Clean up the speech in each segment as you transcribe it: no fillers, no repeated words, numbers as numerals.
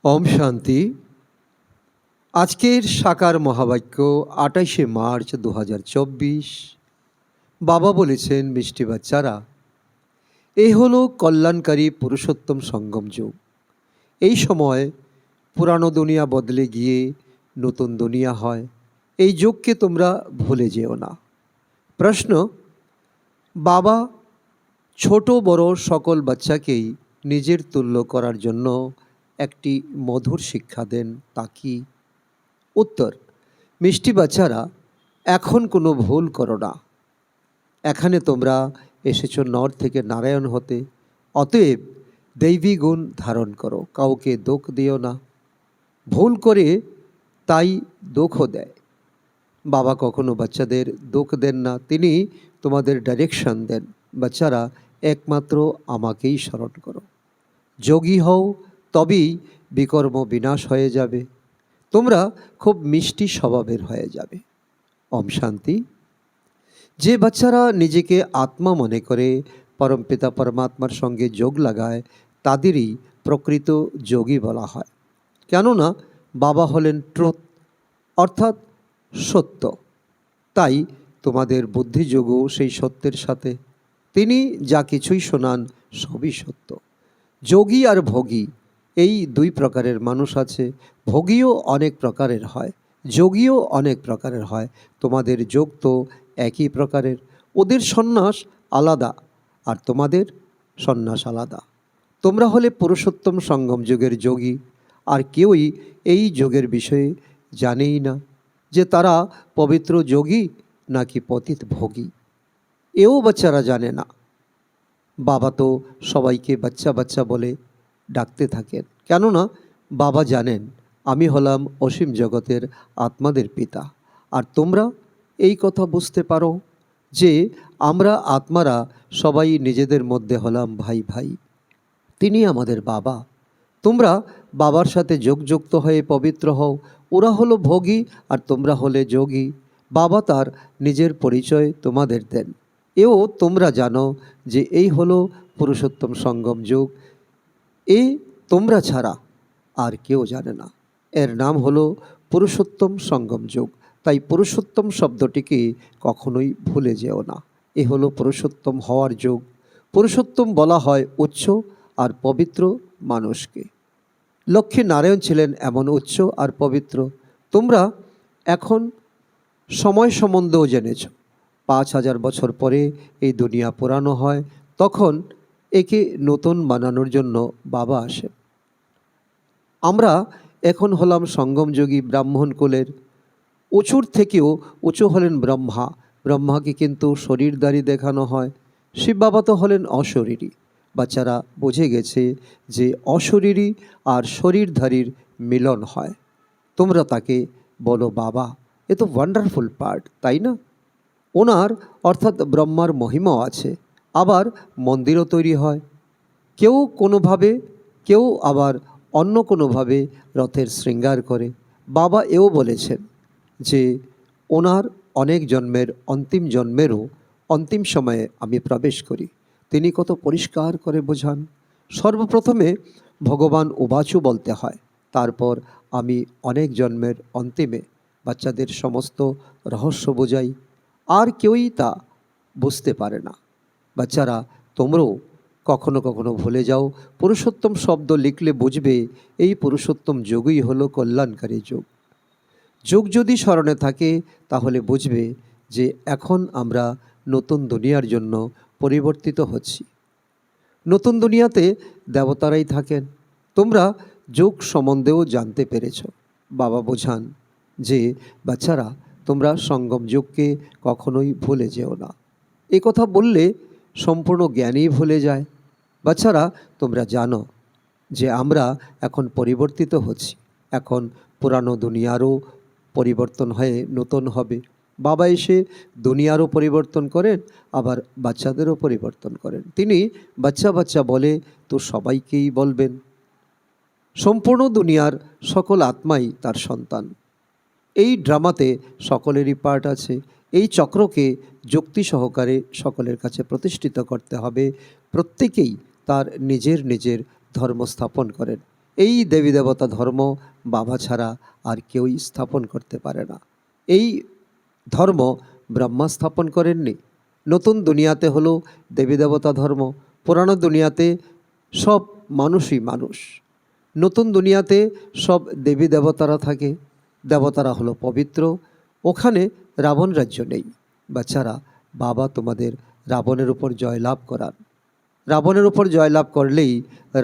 ওম শান্তি। আজকের সাকার মহাবাক্য ২৮শে মার্চ ২০২৪। বাবা বলেছেন, মিষ্টি বাচ্চারা, এই হলো কল্যাণকারী পুরুষোত্তম সঙ্গম যুগ। এই সময় পুরানো দুনিয়া বদলে গিয়ে নতুন দুনিয়া হয়। এই যুগকে তোমরা ভুলে যেও না। প্রশ্ন: বাবা ছোট বড় সকল বাচ্চাকেই নিজের তুল্য করার জন্য একটি মধুর শিক্ষা দেন, তা কি? উত্তর: মিষ্টি বাচ্চারা, এখন কোনো ভুল করো না। এখানে তোমরা এসেছো নর থেকে নারায়ণ হতে, অতএব দৈবী গুণ ধারণ করো। কাউকে দোষ দিও না। ভুল করে তাই দোষও দেয়। বাবা কখনো বাচ্চাদের দোষ দেন না, তিনি তোমাদের ডাইরেকশন দেন। বাচ্চারা, একমাত্র আমাকেই স্মরণ করো। যোগী হও, তবেই বিকর্ম বিনাশ হয়ে যাবে। তোমরা খুব মিষ্টি স্বভাবের হয়ে যাবে। ওম শান্তি। যে বাচ্চারা নিজেকে আত্মা মনে করে পরমপিতা পরমাত্মার সঙ্গে যোগ লাগায়, তাদেরই প্রকৃত যোগী বলা হয়। কেননা বাবা হলেন ট্রুথ, অর্থাৎ সত্য। তাই তোমাদের বুদ্ধিযোগও সেই সত্যের সাথে। তিনি যা কিছুই শোনান সবই সত্য। যোগী আর ভোগী, এই দুই প্রকারের মানুষ আছে। ভোগীও অনেক প্রকারের হয়, যোগীও অনেক প্রকারের হয়। তোমাদের যোগ তো একই প্রকারের। ওদের সন্ন্যাস আলাদা আর তোমাদের সন্ন্যাস আলাদা। তোমরা হলে পুরুষোত্তম সঙ্গম যুগের যোগী, আর কেউই এই যোগের বিষয়ে জানেই না যে তারা পবিত্র যোগী নাকি পতিত ভোগী। এও বাচ্চারা জানে না। বাবা তো সবাইকে বাচ্চা বাচ্চা বলে ডাকতে থাকেন, কেননা বাবা জানেন আমি হলাম অসীম জগতের আত্মাদের পিতা। আর তোমরা এই কথা বুঝতে পারো যে আমরা আত্মারা সবাই নিজেদের মধ্যে হলাম ভাই ভাই। তিনি আমাদের বাবা। তোমরা বাবার সাথে যোগযুক্ত হয়ে পবিত্র হও। ওরা হলো ভোগী আর তোমরা হলে যোগী। বাবা তার নিজের পরিচয় তোমাদের দেন। এও তোমরা জানো যে এই হলো পুরুষোত্তম সঙ্গম যুগ। এই তোমরা ছাড়া আর কেউ জানে না। এর নাম হলো পুরুষোত্তম সঙ্গম যুগ। তাই পুরুষোত্তম শব্দটিকে কখনোই ভুলে যেও না। এ হলো পুরুষোত্তম হওয়ার যুগ। পুরুষোত্তম বলা হয় উচ্চ আর পবিত্র মানুষকে। লক্ষ্মী নারায়ণ ছিলেন এমন উচ্চ আর পবিত্র। তোমরা এখন সময় সম্বন্ধেও জেনেছ। ৫,০০০ বছর পরে এই দুনিয়া পুরানো হয়, তখন একে নতুন বানানোর জন্য বাবা আসেন। আমরা এখন হলাম সঙ্গমযোগী ব্রাহ্মণ কুলের। উঁচুর থেকেও উঁচু হলেন ব্রহ্মা। ব্রহ্মাকে কিন্তু শরীরধারী দেখানো হয়। শিব বাবা তো হলেন অশরীরী। বাচ্চারা বুঝে গেছে যে অশরীরী আর শরীরধারীর মিলন হয়। তোমরা তাকে বলো বাবা। এ তো ওয়ান্ডারফুল পার্ট, তাই না? ওনার অর্থাৎ ব্রহ্মার মহিমাও আছে। আবার মন্দিরও তৈরি হয়, কেউ কোনোভাবে, কেউ আবার অন্য কোনোভাবে রথের শৃঙ্গার করে। বাবা এও বলেছেন যে ওনার অনেক জন্মের অন্তিম জন্মেরও অন্তিম সময়ে আমি প্রবেশ করি। তিনি কত পরিষ্কার করে বোঝান। সর্বপ্রথমে ভগবান উবাচু বলতে হয়, তারপর আমি অনেক জন্মের অন্তিমে বাচ্চাদের সমস্ত রহস্য বোঝাই। আর কেউই তা বুঝতে পারে না। বাচ্চারা, তোমরাও কখনো কখনো ভুলে যাও। পুরুষোত্তম শব্দ লিখলে বুঝবে এই পুরুষোত্তম যুগই হলো কল্যাণকারী যুগ। যুগ যদি স্মরণে থাকে তাহলে বুঝবে যে এখন আমরা নতুন দুনিয়ার জন্য পরিবর্তিত হচ্ছি। নতুন দুনিয়াতে দেবতারাই থাকেন। তোমরা যুগ সম্বন্ধেও জানতে পেরেছ। বাবা বোঝান যে বাচ্চারা, তোমরা সঙ্গম যুগকে কখনোই ভুলে যেও না। এ কথা বললে সম্পূর্ণ জ্ঞানই ভুলে যায়। বাচ্চারা, তোমরা জানো যে আমরা এখন পরিবর্তিত হচ্ছি। এখন পুরানো দুনিয়ারও পরিবর্তন হয়ে নতুন হবে। বাবা এসে দুনিয়ারও পরিবর্তন করেন, আবার বাচ্চাদেরও পরিবর্তন করেন। তিনি বাচ্চা বাচ্চা বলে তো সবাইকেই বলবেন। সম্পূর্ণ দুনিয়ার সকল আত্মাই তার সন্তান। এই ড্রামাতে সকলেরই পার্ট আছে। এই চক্রকে যুক্তি সহকারে সকলের কাছে প্রতিষ্ঠিত করতে হবে। প্রত্যেকেই তার নিজের নিজের ধর্ম স্থাপন করেন। এই দেবী দেবতা ধর্ম বাবা ছাড়া আর কেউই স্থাপন করতে পারে না। এই ধর্ম ব্রহ্মা স্থাপন করেননি। নতুন দুনিয়াতে হলো দেবী দেবতা ধর্ম, পুরানো দুনিয়াতে সব মানুষই মানুষ। নতুন দুনিয়াতে সব দেবী দেবতারা থাকে, দেবতারা হলো পবিত্র, ওখানে রাবণ রাজ্য নেই। বাচ্চারা, বাবা তোমাদের রাবণের উপর জয়লাভ করান। রাবণের উপর জয়লাভ করলেই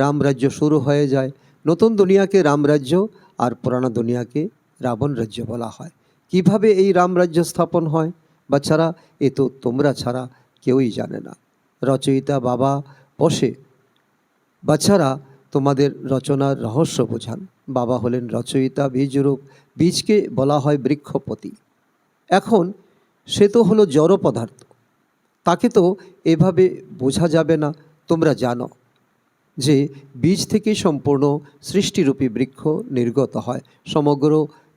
রামরাজ্য শুরু হয়ে যায়। নতুন দুনিয়াকে রামরাজ্য আর পুরানো দুনিয়াকে রাবণ রাজ্য বলা হয়। কিভাবে এই রামরাজ্য স্থাপন হয় বাচ্চারা, এ তো তোমরা ছাড়া কেউই জানে না। রচয়িতা বাবা বসে বাচ্চারা তোমাদের রচনার রহস্য বোঝান। বাবা হলেন রচয়িতা, বীজরূপ। বীজকে বলা হয় বৃক্ষপতি। এখন সে তো হলো জড় পদার্থ, তাকে তো এভাবে বোঝা যাবে না। তোমরা জানো যে বীজ থেকে সম্পূর্ণ সৃষ্টিরূপী বৃক্ষ নির্গত হয়। সমগ্র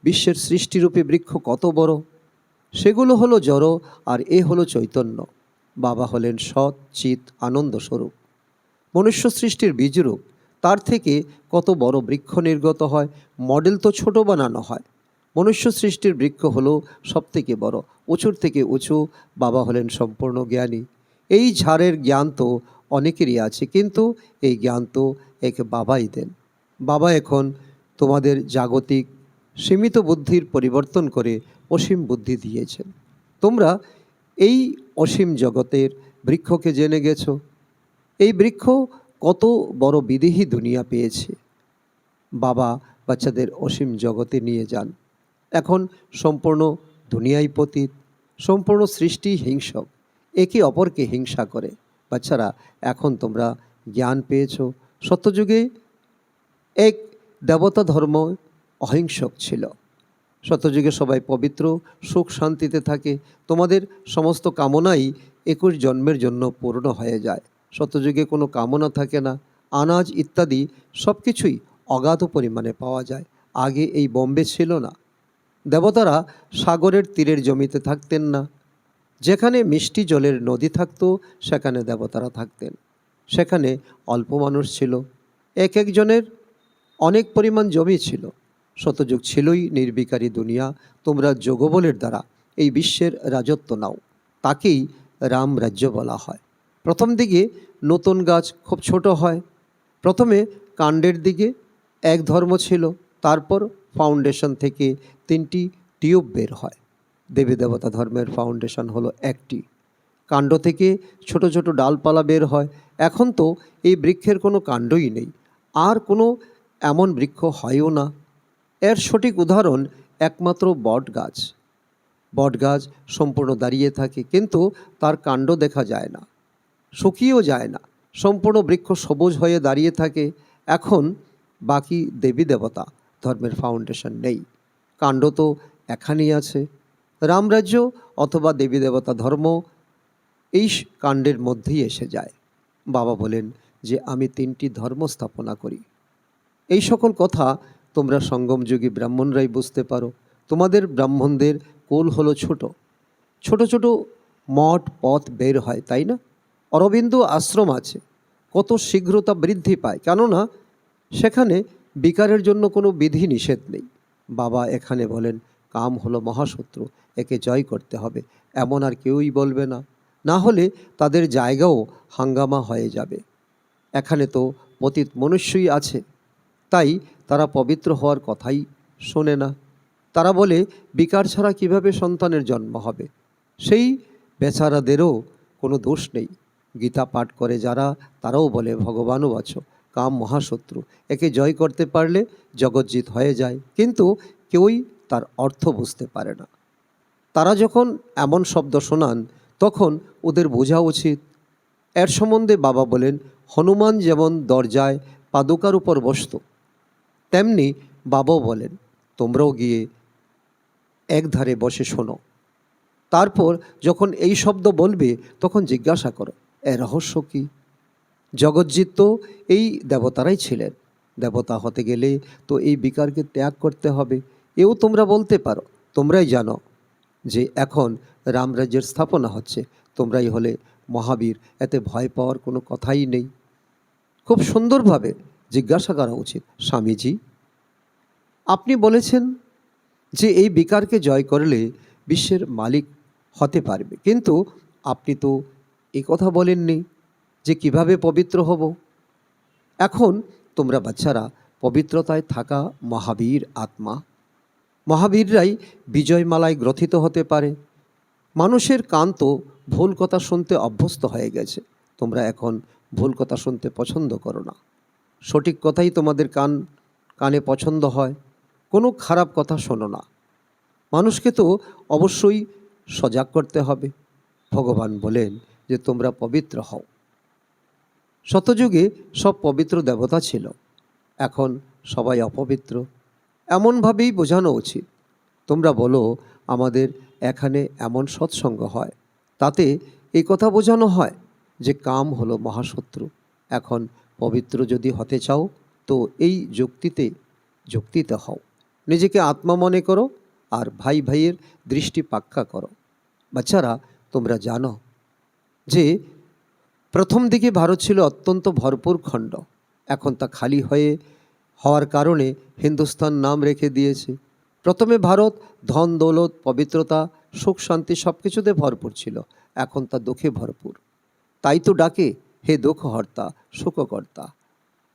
বিশ্বের সৃষ্টিরূপী বৃক্ষ কত বড়, সেগুলো হলো জড় আর এ হলো চৈতন্য। বাবা হলেন সৎ চিৎ আনন্দ স্বরূপ। মনুষ্য সৃষ্টির বীজরূপ, তার থেকে কত বড় বৃক্ষ নির্গত হয়। মডেল তো ছোট বানানো হয়। মনুষ্য সৃষ্টির বৃক্ষ হলো সব থেকে বড়, উঁচুর থেকে উঁচু। বাবা হলেন সম্পূর্ণ জ্ঞানী। এই ঝাড়ের জ্ঞান তো অনেকেরই আছে, কিন্তু এই জ্ঞান তো একে বাবাই দেন। বাবা এখন তোমাদের জাগতিক সীমিত বুদ্ধির পরিবর্তন করে অসীম বুদ্ধি দিয়েছেন। তোমরা এই অসীম জগতের বৃক্ষকে জেনে গেছো। এই বৃক্ষ কত বড় বিদেহী দুনিয়া পেয়েছে। বাবা বাচ্চাদের অসীম জগতে নিয়ে যান। এখন সম্পূর্ণ দুনিয়াই পতিত, সম্পূর্ণ সৃষ্টি হিংসক, একে অপরকে হিংসা করে। বাচ্চারা, এখন তোমরা জ্ঞান পেয়েছ। সত্যযুগে এক দেবতা ধর্ম অহিংসক ছিল। সত্যযুগে সবাই পবিত্র, সুখ শান্তিতে থাকে। তোমাদের সমস্ত কামনাই 21 জন্মের জন্য পূর্ণ হয়ে যায়। সত্যযুগে কোনো কামনা থাকে না। আনাজ ইত্যাদি সব কিছুই অগাধ পরিমাণে পাওয়া যায়। আগে এই বোম্বে ছিল না। দেবতারা সাগরের তীরের জমিতে থাকতেন না। যেখানে মিষ্টি জলের নদী থাকতো সেখানে দেবতারা থাকতেন। সেখানে অল্প মানুষ ছিল, এক একজনের অনেক পরিমাণ জমি ছিল। শতযুগ ছিলই নির্বিকারী দুনিয়া। তোমরা যোগবলের দ্বারা এই বিশ্বের রাজত্ব নাও, তাকেই রাম রাজ্য বলা হয়। প্রথম দিকে নতুন গাছ খুব ছোট হয়। প্রথমে কাণ্ডের দিকে এক ধর্ম ছিল, তারপর ফাউন্ডেশন থেকে 3টি টিউব বের হয়। দেবী দেবতা ধর্মের ফাউন্ডেশন হলো একটি। কাণ্ড থেকে ছোট ছোট ডালপালা বের হয়। এখন তো এই বৃক্ষের কোনো কাণ্ডই নেই, আর কোনো এমন বৃক্ষ হয়ও না। এর সঠিক উদাহরণ একমাত্র বট গাছ। বট গাছ সম্পূর্ণ দাঁড়িয়ে থাকে, কিন্তু তার কাণ্ড দেখা যায় না, শুকিয়েও যায় না। সম্পূর্ণ বৃক্ষ সবুজ হয়ে দাঁড়িয়ে থাকে। এখন বাকি দেবী দেবতা ধর্মের ফাউন্ডেশন নেই, কাণ্ড তো এখানেই আছে। রামরাজ্য অথবা দেবী দেবতা ধর্ম এই কাণ্ডের মধ্যেই এসে যায়। বাবা বলেন যে আমি 3টি ধর্ম স্থাপনা করি। এই সকল কথা তোমরা সঙ্গমযুগী ব্রাহ্মণরাই বুঝতে পারো। তোমাদের ব্রাহ্মণদের কুল হলো ছোট, ছোট ছোট মঠ পথ বের হয়, তাই না? অরবিন্দ আশ্রম আছে, কত শীঘ্র তা বৃদ্ধি পায়, কেননা সেখানে বিকারের জন্য কোনো বিধি নিষেধ নেই। বাবা এখানে বলেন কাম হলো মহাশত্রু, একে জয় করতে হবে। এমন আর কেউই বলবে না, না হলে তাদের জায়গাও হাঙ্গামা হয়ে যাবে। এখানে তো পতিত মনুষ্যই আছে, তাই তারা পবিত্র হওয়ার কথাই শোনে না। তারা বলে বিকার ছাড়া কিভাবে সন্তানের জন্ম হবে। সেই বেচারাদেরও কোনো দোষ নেই। গীতা পাঠ করে যারা, তারাও বলে ভগবানও আছো, কাম মহাশত্রু, একে জয় করতে পারলে জগজ্জিৎ হয়ে যায়। কিন্তু কেউই তার অর্থ বুঝতে পারে না। তারা যখন এমন শব্দ শোনান তখন ওদের বোঝা উচিত। এর সম্বন্ধে বাবা বলেন হনুমান যেমন দরজায় পাদুকার উপর বসত, তেমনি বাবাও বলেন তোমরাও গিয়ে এক ধারে বসে শোনো। তারপর যখন এই শব্দ বলবে তখন জিজ্ঞাসা করো এর রহস্য কী। জগজ্জিৎ তো এই দেবতারাই ছিলেন। দেবতা হতে গেলে তো এই বিকারকে ত্যাগ করতে হবে। এও তোমরা বলতে পারো, তোমরাই জানো যে এখন রামরাজ্যের স্থাপনা হচ্ছে, তোমরাই হলে মহাবীর, এতে ভয় পাওয়ার কোনো কথাই নেই। খুব সুন্দরভাবে জিজ্ঞাসা করা উচিত, স্বামীজি আপনি বলেছেন যে এই বিকারকে জয় করলে বিশ্বের মালিক হতে পারবে, কিন্তু আপনি তো এই কথা বলেননি যে কিভাবে পবিত্র হব। এখন তোমরা বাচ্চারা পবিত্রতায় থাকা মহাবীর আত্মা, মহাবীররাই বিজয়মালায় গ্রথিত হতে পারে। মানুষের কান তো ভুল কথা শুনতে অভ্যস্ত হয়ে গেছে, তোমরা এখন ভুল কথা শুনতে পছন্দ করো না, সঠিক কথাই তোমাদের কানে পছন্দ হয়, কোনো খারাপ কথা শোনো না। মানুষকে তো অবশ্যই সজাগ করতে হবে। ভগবান বলেন যে তোমরা পবিত্র হও। শতযুগে সব পবিত্র দেবতা ছিল, এখন সবাই অপবিত্র, এমনভাবেই বোঝানো উচিত। তোমরা বলো আমাদের এখানে এমন সৎসঙ্গ হয়, তাতে এই কথা বোঝানো হয় যে কাম হলো মহাশত্রু। এখন পবিত্র যদি হতে চাও তো এই যুক্তিতে হও, নিজেকে আত্মা মনে করো আর ভাই ভাইয়ের দৃষ্টি পাক্কা করো। বাচ্চারা তোমরা জানো যে প্রথম দিকে ভারত ছিল অত্যন্ত ভরপুর খণ্ড, এখন তা খালি হওয়ার কারণে হিন্দুস্তান নাম রেখে দিয়েছে। প্রথমে ভারত ধন দৌলত পবিত্রতা সুখ শান্তি সব কিছুতে ভরপুর ছিল, এখন তা দুঃখে ভরপুর। তাই তো ডাকে হে দুঃখহর্তা সুখকর্তা।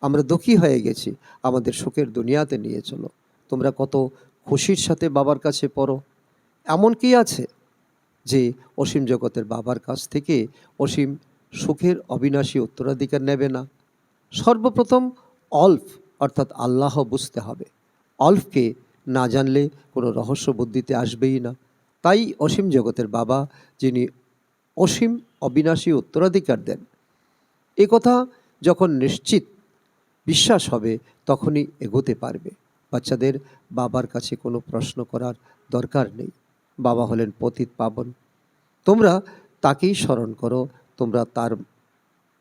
আমরা দুঃখী হয়ে গেছি, আমাদের সুখের দুনিয়াতে নিয়ে চলো। তোমরা কত খুশির সাথে বাবার কাছে পড়ো। এমন কি আছে যে অসীম জগতের বাবার কাছ থেকে অসীম সুখের অবিনাশী উত্তরাধিকার নেবে না? সর্বপ্রথম অল্প অর্থাৎ আল্লাহ বুঝতে হবে। অল্পকে না জানলে কোনো রহস্য বুদ্ধিতে আসবেই না। তাই অসীম জগতের বাবা, যিনি অসীম অবিনাশী উত্তরাধিকার দেন, এ কথা যখন নিশ্চিত বিশ্বাস হবে তখনই এগোতে পারবে। বাচ্চাদের বাবার কাছে কোনো প্রশ্ন করার দরকার নেই। বাবা হলেন পতিত পাবন, তোমরা তাকেই স্মরণ করো, তোমরা তার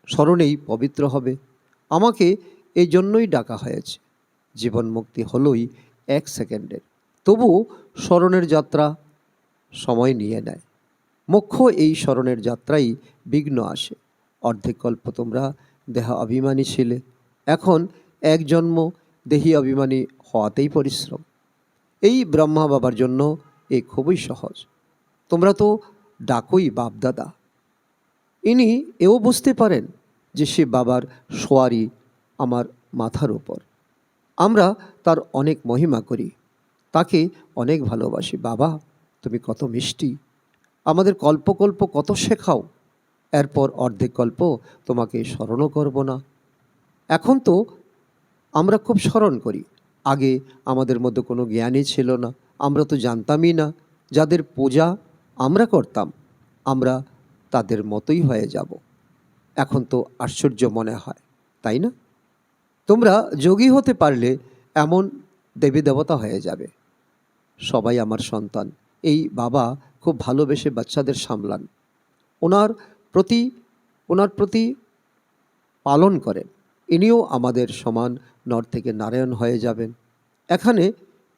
স্মরণেই পবিত্র হবে। আমাকে এই জন্যই ডাকা হয়েছে। জীবন মুক্তি হলোই 1 সেকেন্ডের, তবু স্মরণের যাত্রা সময় নিয়ে নেয়। মুখ্য এই স্মরণের যাত্রাই বিঘ্ন আসে। অর্ধেক কল্প তোমরা দেহ অভিমানী ছিলে, এখন এক জন্ম দেহি অভিমানী হওয়াতেই পরিশ্রম। এই ব্রহ্মা বাবার জন্য এ খুবই সহজ। তোমরা তো ডাকোই বাপদাদা। ইনি এও বুঝতে পারেন যে সে বাবার সোয়ারি আমার মাথার উপর। আমরা তার অনেক মহিমা করি, তাকে অনেক ভালোবাসি। বাবা তুমি কত মিষ্টি, আমাদের কল্প কল্প কত শেখাও, এরপর অর্ধেক কল্প তোমাকে স্মরণও করব না। এখন তো আমরা খুব স্মরণ করি, আগে আমাদের মধ্যে কোনো জ্ঞানই ছিল না, আমরা তো জানতামই না। যাদের পূজা আমরা করতাম, আমরা তাদের মতোই হয়ে যাব। এখন তো আশ্চর্য মনে হয়, তাই না? তোমরা যোগী হতে পারলে এমন দেবী দেবতা হয়ে যাবে। সবাই আমার সন্তান। এই বাবা খুব ভালোবেসে বাচ্চাদের সামলান, ওনার প্রতি পালন করেন। ইনিও আমাদের সমান নর থেকে নারায়ণ হয়ে যাবেন। এখানে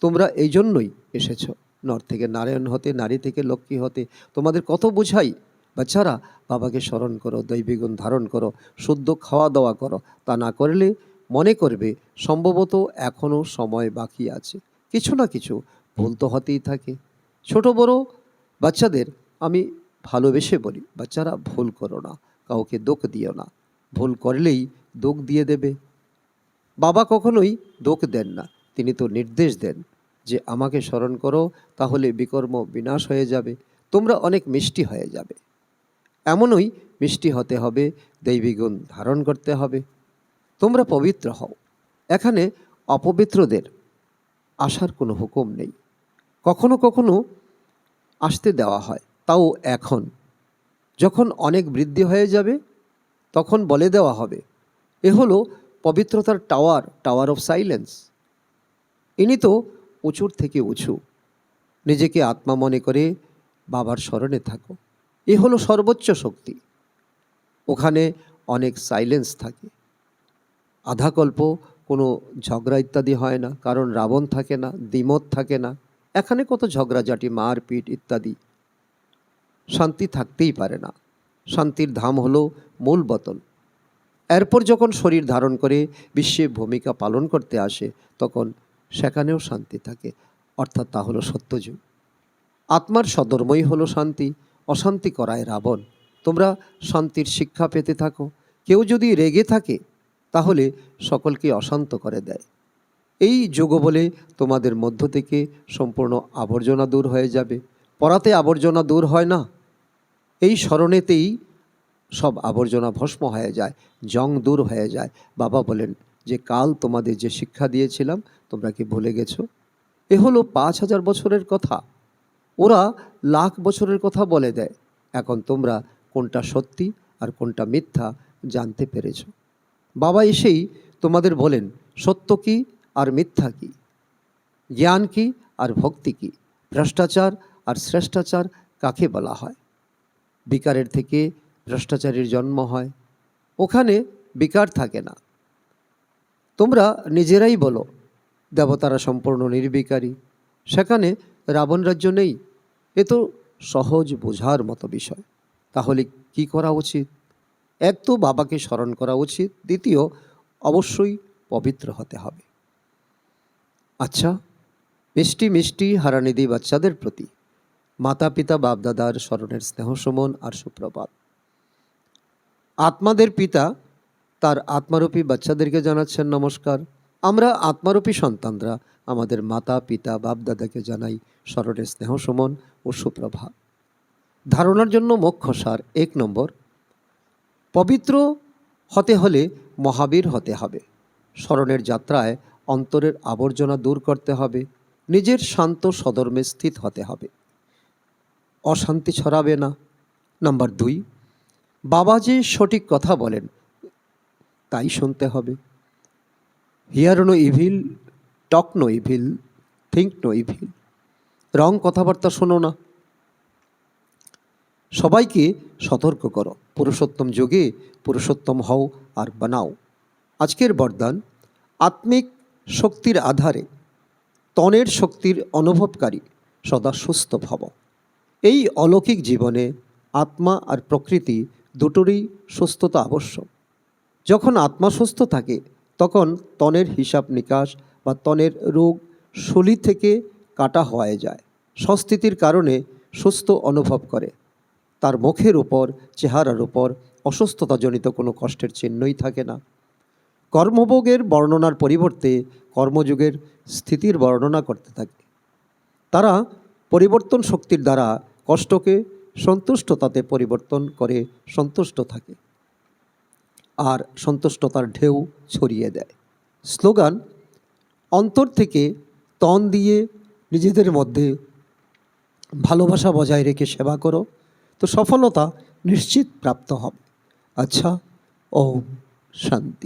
তোমরা এই জন্যই এসেছ, নর থেকে নারায়ণ হতে, নারী থেকে লক্ষ্মী হতে। তোমাদের কত বোঝাই, বাচ্চারা বাবাকে স্মরণ করো, দৈবিগুণ ধারণ করো, শুদ্ধ খাওয়া দাওয়া করো। তা না করলে মনে করবে সম্ভবত এখনও সময় বাকি আছে, কিছু না কিছু ভুল তো হতেই থাকে। ছোট বড় বাচ্চাদের আমি ভালোবেসে বলি, বাচ্চারা ভুল করো না, কাউকে দোষ দিও না। ভুল করলেই দোষ দিয়ে দেবে। বাবা কখনোই দোষ দেন না, তিনি তো নির্দেশ দেন যে আমাকে স্মরণ করো, তাহলে বিকর্ম বিনাশ হয়ে যাবে, তোমরা অনেক মিষ্টি হয়ে যাবে। এমনই মিষ্টি হতে হবে, দৈবিক গুণ ধারণ করতে হবে। তোমরা পবিত্র হও। এখানে অপবিত্রদের আসার কোনো হুকুম নেই। কখনো কখনো আসতে দেওয়া হয়, তাও এখন। যখন অনেক বৃদ্ধি হয়ে যাবে তখন বলে দেওয়া হবে, এ হলো পবিত্রতার টাওয়ার অফ সাইলেন্স। ইনি তো উঁচুর থেকে উঁচু। নিজেকে আত্মা মনে করে বাবার স্মরণে থাকো, এ হলো সর্বোচ্চ শক্তি। ওখানে অনেক সাইলেন্স থাকে। আধাকল্প কোনো ঝগড়া ইত্যাদি হয় না, কারণ রাবণ থাকে না, দ্বিমত থাকে না। এখানে কত ঝগড়াঝাটি, মারপিট ইত্যাদি, শান্তি থাকতেই পারে না। শান্তির ধাম হলো মূল বতন। এরপর যখন শরীর ধারণ করে বিশ্বে ভূমিকা পালন করতে আসে, তখন সেখানেও শান্তি থাকে, অর্থাৎ তা হলো সত্যযুগ। আত্মার সদর্মই হলো শান্তি, অশান্তি করায় রাবণ। তোমরা শান্তির শিক্ষা পেতে থাকো। কেউ যদি রেগে থাকে তাহলে সকলকে অশান্ত করে দেয়। এই যোগ বলে তোমাদের মধ্য থেকে সম্পূর্ণ আবর্জনা দূর হয়ে যাবে। পড়াতে আবর্জনা দূর হয় না, এই স্মরণেতেই সব আবর্জনা ভস্ম হয়ে যায়, জং দূর হয়ে যায়। বাবা বলেন যে কাল তোমাদের যে শিক্ষা দিয়েছিলাম তোমরা কি ভুলে গেছো? এ হলো ৫,০০০ বছরের কথা, ওরা লাখ বছরের কথা বলে দেয়। এখন তোমরা কোনটা সত্যি আর কোনটা মিথ্যা জানতে পেরেছ। বাবা এসেই তোমাদের বলেন সত্য কি আর মিথ্যা কি, জ্ঞান কি আর ভক্তি কি, ভ্রষ্টাচার আর শ্রেষ্টাচার কাকে বলা হয়। বিকারের থেকে ভ্রষ্টাচারীর জন্ম হয়, ওখানে বিকার থাকে না। তোমরা নিজেরাই বলো দেবতারা সম্পূর্ণ নির্বিকারী, সেখানে রাবণ রাজ্য নেই। এ তো সহজ বোঝার মতো বিষয়। তাহলে কি করা উচিত? এক তো বাবাকে স্মরণ করা উচিত, দ্বিতীয় অবশ্যই পবিত্র হতে হবে। আচ্ছা, মিষ্টি মিষ্টি হারানিধি বাচ্চাদের প্রতি মাতা পিতা বাপদাদার স্মরণের স্নেহ সুমন আর সুপ্রভাত। আত্মাদের পিতা তার আত্মারূপী বাচ্চাদেরকে জানাচ্ছেন নমস্কার। আমরা আত্মারূপী সন্তানরা আমাদের মাতা পিতা বাপদাদাকে জানাই স্মরণের স্নেহ সুমন ও সুপ্রভাত। ধারণার জন্য মুখ্য সার: ১ নম্বর, পবিত্র হতে হলে মহাবীর হতে হবে। স্মরণের যাত্রায় অন্তরের আবর্জনা দূর করতে হবে, নিজের শান্ত সদর্মে স্থিত হতে হবে, অশান্তি ছড়াবে না। নাম্বার ২, বাবা যে সঠিক কথা বলেন তাই শুনতে হবে। Hear no evil, talk no evil, think no evil. Wrong কথাবার্তা শোনো না। সবাইকে সতর্ক করো, পুরুষোত্তম যুগে পুরুষোত্তম হও আর বানাও। আজকের বরদান: আত্মিক শক্তির আধারে তনের শক্তির অনুভবকারী সদা সুস্থ ভব। এই অলৌকিক জীবনে আত্মা আর প্রকৃতি দুটোরই সুস্থতা আবশ্যক। যখন আত্মা সুস্থ থাকে তখন তনের হিসাব নিকাশ বা তনের রোগ শলি থেকে কাটা হয়ে যায়। সংস্থিতির কারণে সুস্থ অনুভব করে, তার মুখের উপর, চেহারার উপর অসুস্থতাজনিত কোনো কষ্টের চিহ্নই থাকে না। কর্মভোগের বর্ণনার পরিবর্তে কর্মযোগের স্থিতির বর্ণনা করতে থাকে। তারা পরিবর্তন শক্তির দ্বারা কষ্টকে সন্তুষ্টতাতে পরিবর্তন করে সন্তুষ্ট থাকে আর সন্তুষ্টতার ঢেউ ছড়িয়ে দেয়। স্লোগান: অন্তর থেকে তন দিয়ে নিজেদের মধ্যে ভালোবাসা বজায় রেখে সেবা করো, তো সফলতা নিশ্চিত প্রাপ্ত হবে। আচ্ছা, ওম শান্তি।